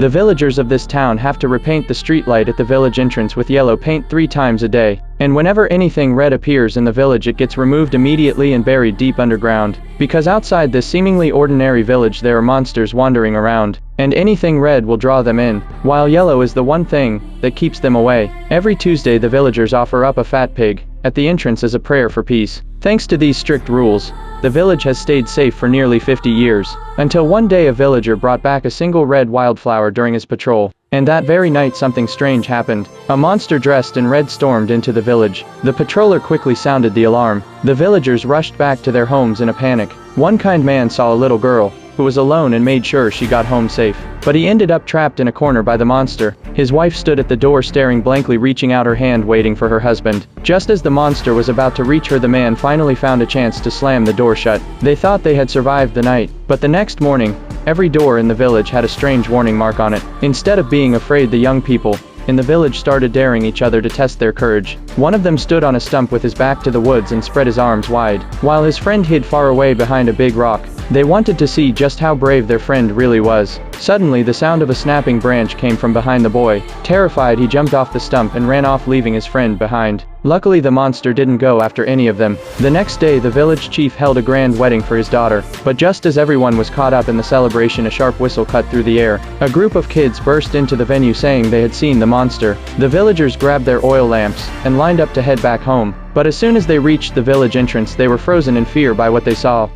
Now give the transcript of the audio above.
The villagers of this town have to repaint the streetlight at the village entrance with yellow paint 3 times a day. And whenever anything red appears in the village, it gets removed immediately and buried deep underground. Because outside this seemingly ordinary village there are monsters wandering around, and anything red will draw them in, while yellow is the one thing that keeps them away. Every Tuesday the villagers offer up a fat pig at the entrance as a prayer for peace. Thanks to these strict rules, the village has stayed safe for nearly 50 years, until one day a villager brought back a single red wildflower during his patrol. And that very night something strange happened. A monster dressed in red stormed into the village. The patroller quickly sounded the alarm. The villagers rushed back to their homes in a panic. One kind man saw a little girl who was alone and made sure she got home safe. But he ended up trapped in a corner by the monster. His wife stood at the door staring blankly, reaching out her hand waiting for her husband. Just as the monster was about to reach her, the man finally found a chance to slam the door shut. They thought they had survived the night, but the next morning, every door in the village had a strange warning mark on it. Instead of being afraid, the young people in the village started daring each other to test their courage. One of them stood on a stump with his back to the woods and spread his arms wide, while his friend hid far away behind a big rock. They wanted to see just how brave their friend really was. Suddenly, the sound of a snapping branch came from behind the boy. Terrified, he jumped off the stump and ran off, leaving his friend behind. Luckily, the monster didn't go after any of them. The next day, the village chief held a grand wedding for his daughter. But just as everyone was caught up in the celebration, a sharp whistle cut through the air. A group of kids burst into the venue saying they had seen the monster. The villagers grabbed their oil lamps and lined up to head back home. But as soon as they reached the village entrance, they were frozen in fear by what they saw.